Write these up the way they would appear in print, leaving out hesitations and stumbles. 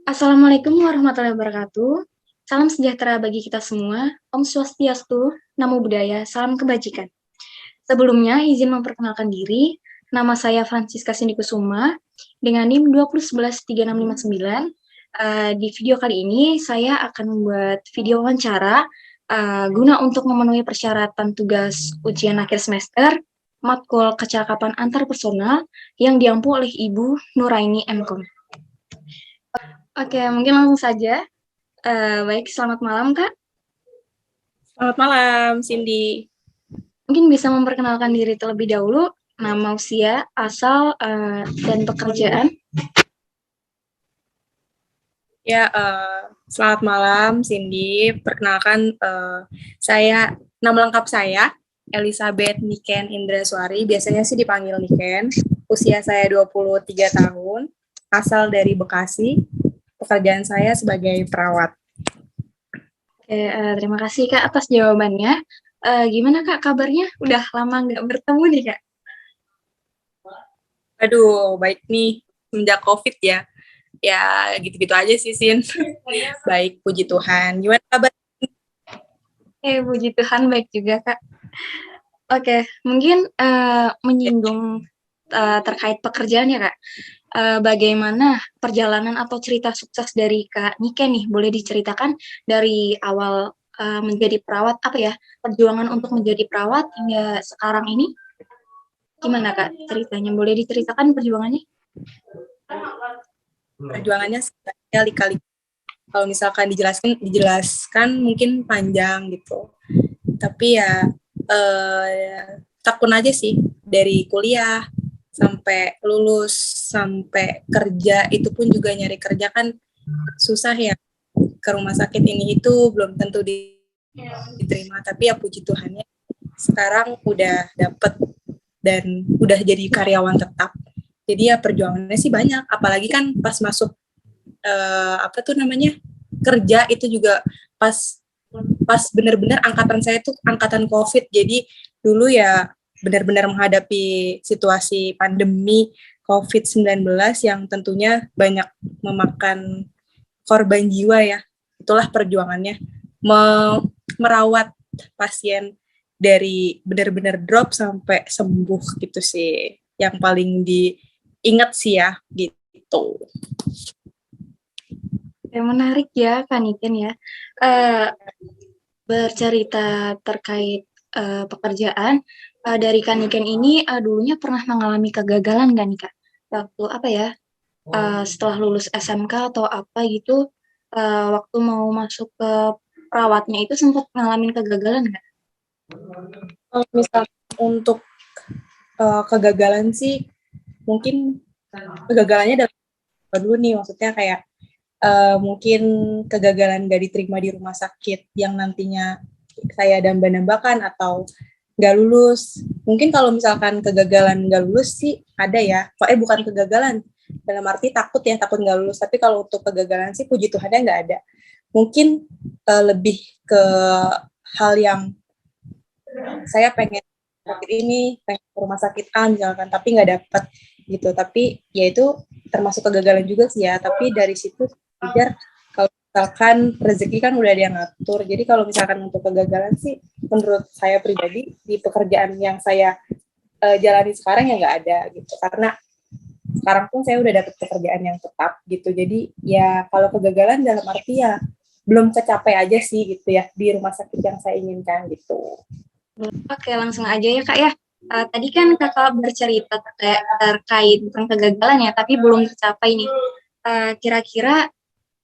Assalamualaikum warahmatullahi wabarakatuh. Salam sejahtera bagi kita semua. Om Swastiastu, Namo Buddhaya, salam kebajikan. Sebelumnya, izin memperkenalkan diri. Nama saya Francisca Cindy Kusuma dengan NIM 201136559. Di video kali ini, saya akan membuat video wawancara guna untuk memenuhi persyaratan tugas ujian akhir semester matkul kecakapan antar personal yang diampu oleh Ibu Nuraini Mkom. Oke, mungkin langsung saja. Baik, selamat malam, Kak. Selamat malam, Cindy. Mungkin bisa memperkenalkan diri terlebih dahulu, nama, usia, asal, dan pekerjaan. Ya, selamat malam, Cindy. Perkenalkan, nama lengkap saya Elizabeth Niken Indraswari. Biasanya sih dipanggil Niken. Usia saya 23 tahun, asal dari Bekasi. Pekerjaan saya sebagai perawat. Oke, terima kasih, Kak, atas jawabannya. Gimana, Kak, kabarnya? Udah lama nggak bertemu nih, Kak? Aduh, baik nih, semenjak COVID ya. Ya, gitu-gitu aja sih, Sin. Baik, puji Tuhan. Gimana kabar? Puji Tuhan, baik juga, Kak. Oke, mungkin menyinggung terkait pekerjaan ya, Kak. Bagaimana perjalanan atau cerita sukses dari Kak Niken nih? Boleh diceritakan dari awal menjadi perawat, apa ya, perjuangan untuk menjadi perawat hingga sekarang ini? Gimana, Kak, ceritanya? Boleh diceritakan perjuangannya? Perjuangannya sekali-kali. Kalau misalkan dijelaskan mungkin panjang gitu. Tapi ya tekun aja sih, dari kuliah sampai lulus sampai kerja, itu pun juga nyari kerja kan susah ya. Ke rumah sakit ini itu belum tentu diterima, tapi ya puji Tuhannya sekarang udah dapet dan udah jadi karyawan tetap. Jadi ya perjuangannya sih banyak, apalagi kan pas masuk kerja itu juga pas benar-benar angkatan saya tuh angkatan COVID. Jadi dulu ya benar-benar menghadapi situasi pandemi COVID-19 yang tentunya banyak memakan korban jiwa ya. Itulah perjuangannya. Merawat pasien dari benar-benar drop sampai sembuh gitu sih. Yang paling diingat sih ya gitu. Menarik ya, Kak Niken ya. Bercerita terkait pekerjaan dari Kak Niken ini dulunya pernah mengalami kegagalan nggak nih, Kak? Waktu apa ya? Setelah lulus SMK atau apa gitu, waktu mau masuk ke perawatnya itu sempat ngalamin kegagalan nggak? Kalau misalnya untuk kegagalan sih, mungkin kegagalannya dari dulu nih, maksudnya kayak mungkin kegagalan gak diterima di rumah sakit yang nantinya saya damba-dambakan atau gak lulus. Mungkin kalau misalkan kegagalan gak lulus sih ada ya, bukan kegagalan dalam arti takut gak lulus, tapi kalau untuk kegagalan sih puji Tuhannya gak ada. Mungkin lebih ke hal yang saya pengen sakit ini, pengen ke rumah sakit A misalkan, tapi nggak dapet gitu. Tapi ya itu termasuk kegagalan juga sih ya. Tapi dari situ belajar kalau misalkan rezeki kan udah ada yang ngatur. Jadi kalau misalkan untuk kegagalan sih, menurut saya pribadi di pekerjaan yang saya jalani sekarang ya nggak ada gitu. Karena sekarang pun saya udah dapet pekerjaan yang tetap gitu. Jadi ya kalau kegagalan dalam arti ya belum kecapai aja sih gitu ya di rumah sakit yang saya inginkan gitu. Oke, langsung aja ya, Kak ya. Tadi kan Kakak bercerita terkait tentang kegagalan ya, tapi belum tercapai nih. Kira-kira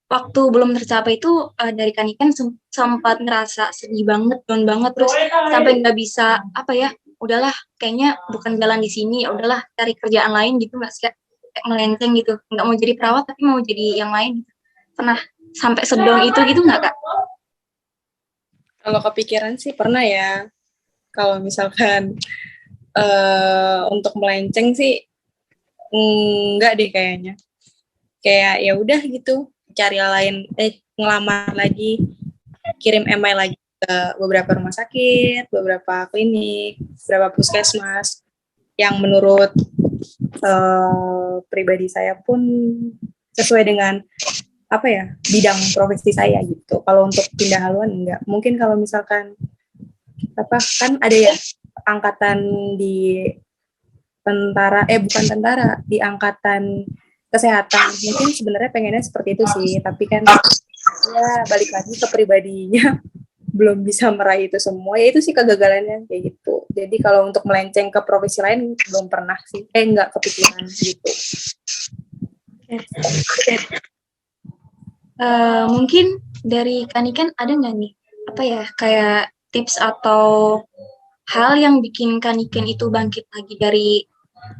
waktu belum tercapai itu dari Kak Niken sempat ngerasa sedih banget, down banget, terus sampai nggak bisa apa ya, udahlah kayaknya bukan jalan di sini, ya udahlah cari kerjaan lain gitu, nggak sih, kayak melenceng gitu, nggak mau jadi perawat tapi mau jadi yang lain. Pernah sampai sedown itu gitu nggak, Kak? Kalau kepikiran sih pernah ya. Kalau misalkan untuk melenceng sih enggak deh kayaknya. Kayak ya udah gitu, cari lain, ngelamar lagi, kirim email lagi ke beberapa rumah sakit, beberapa klinik, beberapa puskesmas yang menurut pribadi saya pun sesuai dengan apa ya, bidang profesi saya gitu. Kalau untuk pindah haluan enggak. Mungkin kalau misalkan apa kan ada ya angkatan di tentara, bukan tentara, di angkatan kesehatan. Mungkin sebenarnya pengennya seperti itu sih, tapi kan ya balik lagi ke pribadinya belum bisa meraih itu semua. Ya itu sih kegagalannya kayak gitu. Jadi kalau untuk melenceng ke profesi lain belum pernah sih. Enggak kepikiran gitu. Mungkin dari Kaniken ada nggak nih apa ya kayak tips atau hal yang bikin Kaniken itu bangkit lagi dari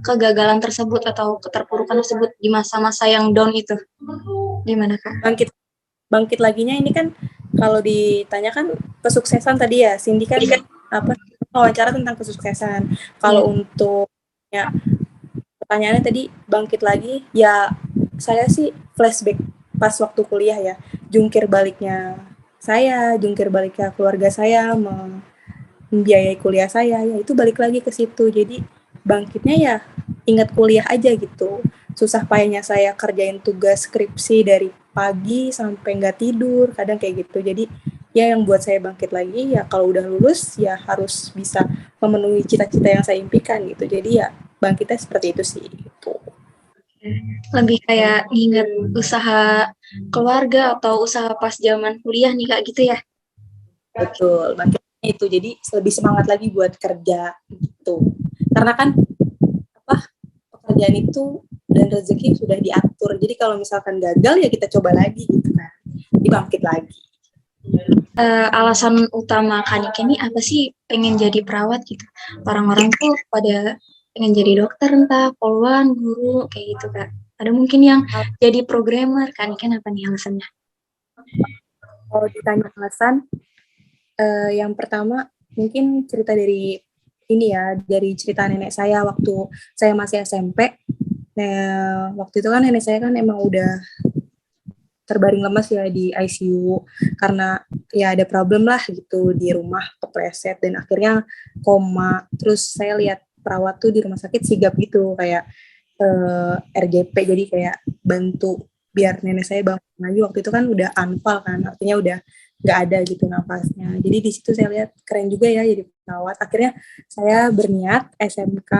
kegagalan tersebut atau keterpurukan tersebut di masa-masa yang down itu? Gimana Kak? Bangkit bangkit laginya ini kan kalau ditanyakan kesuksesan tadi ya, Cindy kan apa wawancara tentang kesuksesan. Kalau untuk ya, pertanyaannya tadi bangkit lagi, ya saya sih flashback pas waktu kuliah ya, jungkir baliknya keluarga saya, membiayai kuliah saya, ya itu balik lagi ke situ. Jadi bangkitnya ya ingat kuliah aja gitu. Susah payahnya saya kerjain tugas skripsi dari pagi sampai nggak tidur, kadang kayak gitu. Jadi ya yang buat saya bangkit lagi ya kalau udah lulus ya harus bisa memenuhi cita-cita yang saya impikan gitu. Jadi ya bangkitnya seperti itu sih gitu. Lebih kayak inget usaha keluarga atau usaha pas zaman kuliah nih Kak gitu ya? Betul, bangkitnya itu. Jadi lebih semangat lagi buat kerja gitu. Karena kan apa pekerjaan itu dan rezeki sudah diatur. Jadi kalau misalkan gagal ya kita coba lagi gitu kan. Dibangkit lagi. Alasan utama Kanike ini apa sih pengen jadi perawat gitu? Orang-orang tuh pada pengen jadi dokter entah, poluan, guru, kayak gitu Kak. Ada mungkin yang jadi programmer, Kanike apa nih alasannya? Kalau ditanya alasan, yang pertama mungkin cerita dari ini ya, dari cerita nenek saya waktu saya masih SMP. Nah, waktu itu kan nenek saya kan emang udah terbaring lemas ya di ICU karena ya ada problem lah gitu di rumah kepleset dan akhirnya koma. Terus saya lihat perawat tuh di rumah sakit sigap gitu kayak RGP, jadi kayak bantu biar nenek saya bangun lagi. Waktu itu kan udah anfal kan, artinya udah nggak ada gitu nafasnya. Jadi di situ saya lihat keren juga ya jadi perawat. Akhirnya saya berniat SMK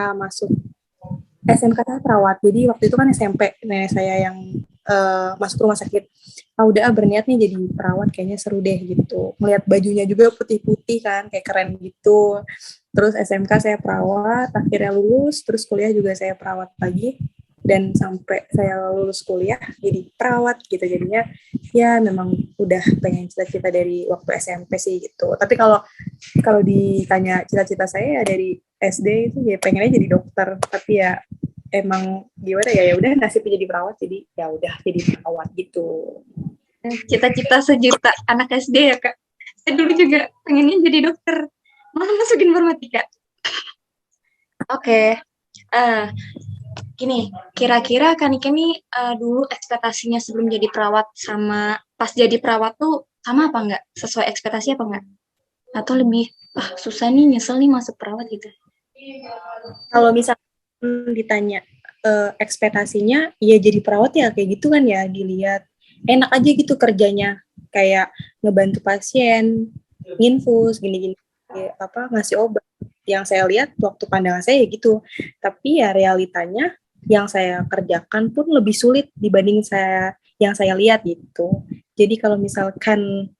saya perawat. Jadi waktu itu kan SMP nenek saya yang masuk rumah sakit. Udah berniat nih jadi perawat, kayaknya seru deh gitu. Melihat bajunya juga putih-putih kan, kayak keren gitu. Terus SMK saya perawat, akhirnya lulus, terus kuliah juga saya perawat lagi. Dan sampai saya lulus kuliah jadi perawat gitu. Jadinya ya memang udah pengen cita-cita dari waktu SMP sih gitu. Tapi kalau kalau ditanya cita-cita saya ya dari SD itu ya pengennya jadi dokter. Tapi ya emang gimana ya, ya udah nasibnya jadi perawat, jadi ya udah jadi perawat gitu. Cita-cita sejuta anak SD ya Kak. Saya dulu juga pengennya jadi dokter. Malah masuk informatika. Oke. Gini, kira-kira Kanike nih dulu ekspektasinya sebelum jadi perawat sama pas jadi perawat tuh sama apa enggak? Sesuai ekspektasi apa enggak? Atau lebih, susah nih, nyesel nih masuk perawat gitu? Kalau misalnya ditanya ekspektasinya ya jadi perawat ya kayak gitu kan ya, dilihat enak aja gitu kerjanya, kayak ngebantu pasien, nginfus gini-gini, apa ngasih obat. Yang saya lihat waktu pandangan saya ya gitu, tapi ya realitanya yang saya kerjakan pun lebih sulit dibanding yang saya lihat gitu. Jadi kalau misalkan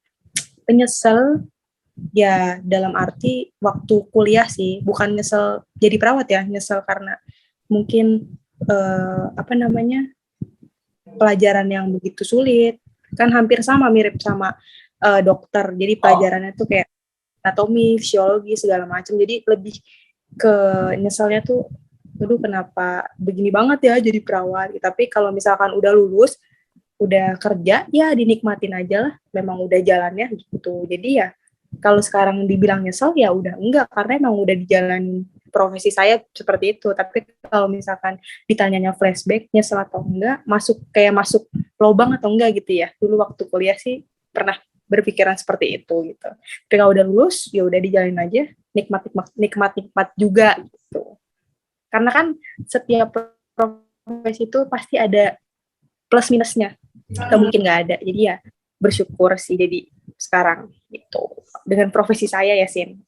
penyesal ya dalam arti waktu kuliah sih, bukan nyesel jadi perawat ya, nyesel karena mungkin apa namanya pelajaran yang begitu sulit, kan hampir sama, mirip sama dokter. Jadi pelajarannya tuh kayak anatomi, fisiologi segala macam. Jadi lebih ke nyeselnya tuh, aduh kenapa begini banget ya jadi perawat. Tapi kalau misalkan udah lulus, udah kerja, ya dinikmatin aja lah. Memang udah jalannya gitu. Jadi ya kalau sekarang dibilang nyesel ya udah enggak, karena emang udah dijalanin profesi saya seperti itu. Tapi kalau misalkan ditanyanya flashback nyesel atau enggak, masuk lubang atau enggak gitu ya, dulu waktu kuliah sih pernah berpikiran seperti itu gitu. Tapi kalau udah lulus ya udah dijalanin aja, nikmat juga gitu. Karena kan setiap profesi itu pasti ada plus minusnya. atau mungkin nggak ada. Jadi ya bersyukur sih jadi sekarang gitu dengan profesi saya ya Sin.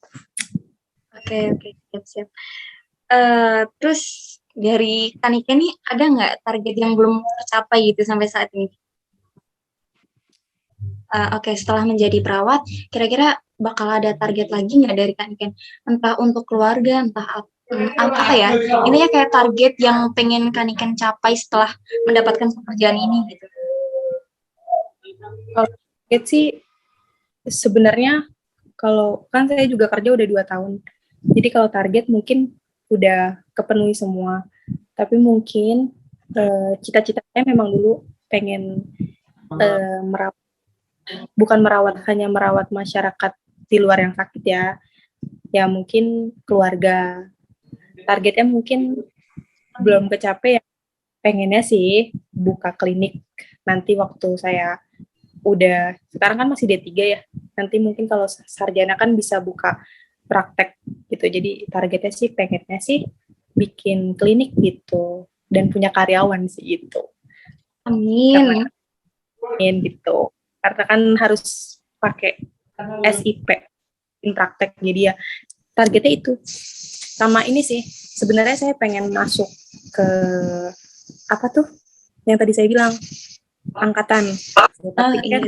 Oke, siap. Terus dari Kanike nih ada nggak target yang belum tercapai gitu sampai saat ini? Oke, setelah menjadi perawat, kira-kira bakal ada target lagi nggak dari Kaniken? Entah untuk keluarga, entah apa ya? Intinya kayak target yang pengen Kaniken capai setelah mendapatkan pekerjaan ini gitu. Kalau target sih sebenarnya kalau kan saya juga kerja udah 2 tahun. Jadi kalau target mungkin udah kepenuhi semua. Tapi mungkin cita-citanya memang dulu pengen merawat, bukan merawat hanya merawat masyarakat di luar yang sakit ya. Ya mungkin keluarga. Targetnya mungkin belum kecapai ya. Pengennya sih buka klinik nanti waktu saya udah, sekarang kan masih D3 ya, nanti mungkin kalau sarjana kan bisa buka praktek gitu. Jadi targetnya sih pengennya sih bikin klinik gitu dan punya karyawan sih gitu. Amin. Karena gitu. Karena kan harus pakai SIP in praktek. Jadi ya targetnya itu. Sama ini sih, sebenarnya saya pengen masuk ke apa tuh yang tadi saya bilang angkatan. Tapi kan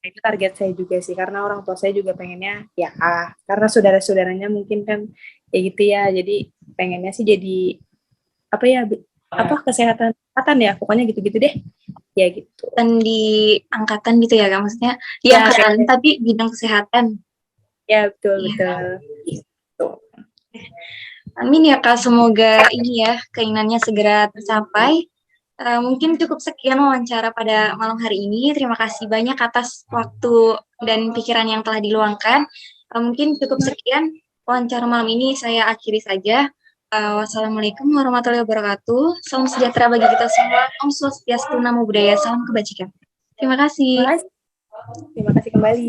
itu target saya juga sih, karena orang tua saya juga pengennya ya karena saudara-saudaranya mungkin kan kayak gitu ya, jadi pengennya sih jadi apa ya, apa kesehatan ya, pokoknya gitu-gitu deh ya gitu. Dan di angkatan gitu ya Kak, maksudnya di angkatan tapi bidang kesehatan. Ya betul. Gitu. Amin ya Kak, semoga ini ya keinginannya segera tercapai. Mungkin cukup sekian wawancara pada malam hari ini. Terima kasih banyak atas waktu dan pikiran yang telah diluangkan. Mungkin cukup sekian wawancara malam ini, saya akhiri saja. Wassalamualaikum warahmatullahi wabarakatuh. Salam sejahtera bagi kita semua. Om Swastiastu, Namo Buddhaya, salam kebajikan. Terima kasih. Terima kasih kembali.